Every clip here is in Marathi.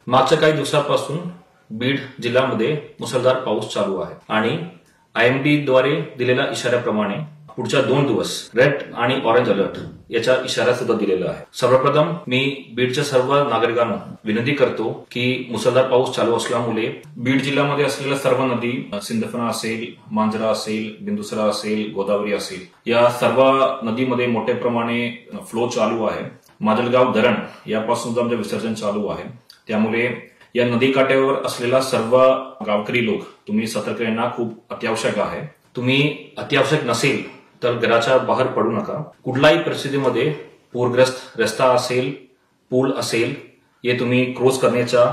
मागच्या काही दिवसांपासून बीड जिल्ह्यामध्ये मुसळधार पाऊस चालू आहे आणि IMD द्वारे दिलेल्या इशाऱ्याप्रमाणे पुढच्या 2 दिवस रेड आणि ऑरेंज अलर्ट याचा इशारा सुद्धा दिलेला आहे। सर्वप्रथम मी बीडच्या सर्व नागरिकांना विनंती करतो की मुसळधार पाऊस चालू असल्यामुळे बीड जिल्ह्यामध्ये असलेल्या सर्व नदी सिंदफणा असेल, मांजरा असेल, बिंदुसरा असेल, गोदावरी असेल या सर्व नदीमध्ये मोठ्या प्रमाणे फ्लो चालू आहे। माजलगाव धरण यापासून आमचे विसर्जन चालू आहे, त्यामुळे या नदीकाठावर असलेला सर्व गावकरी लोक तुम्ही सतर्क राहणं खूप अत्यावश्यक आहे। तुम्ही अत्यावश्यक नसेल तर घराच्या बाहेर पडू नका। कुठल्याही परिस्थितीमध्ये पूरग्रस्त रस्ता असेल, पूल असेल, हे तुम्ही क्रॉस करण्याचा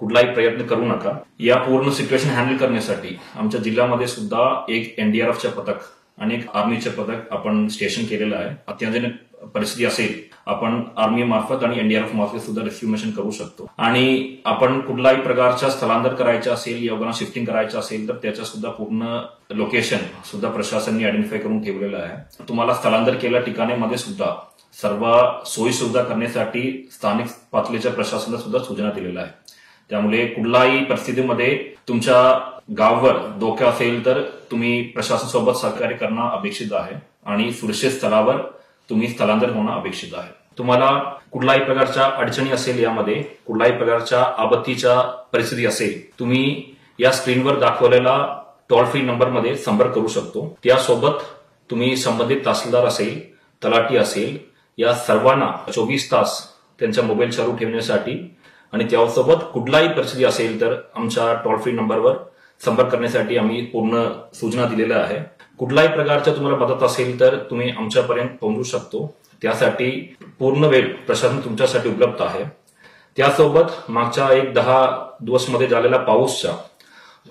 कुठलाही प्रयत्न करू नका। या पूर्ण सिच्युएशन हँडल करण्यासाठी आमच्या जिल्ह्यामध्ये सुद्धा एक NDRFचे पथक आणि एक आर्मीचे पथक आपण स्टेशन केलेलं आहे। अत्यावश्यक परिस्थिती असेल आपण आर्मी मार्फत आणि NDRF मार्फत सुद्धा रेस्क्यू मिशन करू शकतो आणि आपण कुठल्याही प्रकारचा स्थलांतर करायचं असेल या शिफ्टिंग करायचं असेल तर त्याचा सुद्धा पूर्ण लोकेशन सुद्धा प्रशासनाने आयडेंटिफाय करून ठेवलेलं आहे। तुम्हाला स्थलांतर केलेल्या ठिकाणांमध्ये सुद्धा सर्व सोयी सुविधा करण्यासाठी स्थानिक पातळीच्या प्रशासनाला सुद्धा सूचना दिलेल्या आहे। त्यामुळे कुठल्याही परिस्थितीमध्ये तुमच्या गावावर धोका असेल तर तुम्ही प्रशासनासोबत सहकार्य करणं अपेक्षित आहे आणि सुरक्षित स्थळावर तुम्ही स्थलांतर होणं अपेक्षित आहे। तुम्हाला कुठल्याही प्रकारच्या अडचणी असेल, यामध्ये कुठल्याही प्रकारच्या आपत्तीच्या परिस्थिती असेल, तुम्ही या स्क्रीनवर दाखवलेला टोल फ्री नंबरमध्ये संपर्क करू शकतो। त्यासोबत तुम्ही संबंधित तहसीलदार असेल, तलाठी असेल, या सर्वांना 24 तास त्यांचा मोबाईल चालू ठेवण्यासाठी आणि त्यासोबत कुठलाही परिस्थिती असेल तर आमच्या टोल फ्री नंबरवर संपर्क करण्यासाठी आम्ही पूर्ण सूचना दिलेल्या आहे। कुठल्याही प्रकारच्या तुम्हाला मदत असेल तर तुम्ही आमच्यापर्यंत पोहोचू शकतो, त्यासाठी पूर्ण वेळ प्रशासन तुमच्यासाठी उपलब्ध आहे। त्यासोबत मागच्या 10 दिवसमध्ये झालेल्या पाऊसच्या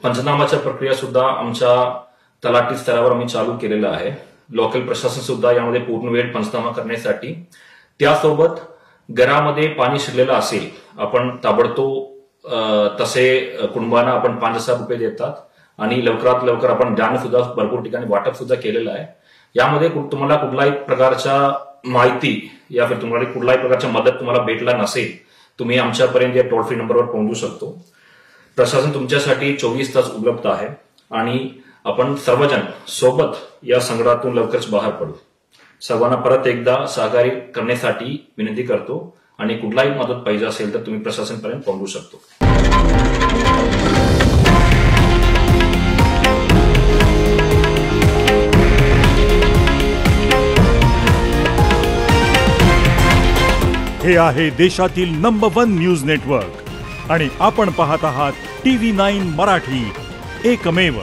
पंचनामाच्या प्रक्रिया सुद्धा आमच्या तलाठी स्तरावर आम्ही चालू केलेला आहे। लोकल प्रशासन सुद्धा यामध्ये पूर्ण वेळ पंचनामा करण्यासाठी, त्यासोबत घरामध्ये पाणी शिरलेलं असेल आपण ताबडतोब तसे कुटुंबांना आपण 5,000 रुपये देतात आणि लवकरात लवकर आपण धान्य सुद्धा भरपूर ठिकाणी वाटप सुद्धा केलेलं आहे। यामध्ये तुम्हाला कुठल्याही प्रकारच्या माहिती या तुम्हाला कुठल्याही प्रकारच्या मदत तुम्हाला भेटला नसेल, तुम्ही आमच्यापर्यंत या टोल फ्री नंबरवर पोहोचू शकतो। प्रशासन तुमच्यासाठी 24 तास उपलब्ध आहे आणि आपण सर्वजण सोबत या संकटातून लवकरच बाहेर पडू। सर्वांना परत एकदा सहकार्य करण्यासाठी विनंती करतो आणि कुठलाही मदत पाहिजे असेल तर तुम्ही प्रशासनपर्यंत पोहोचू शकतो। हे आहे देशातील नंबर 1 न्यूज नेटवर्क आणि आपण पाहत आहात TV9 मराठी, एकमेव।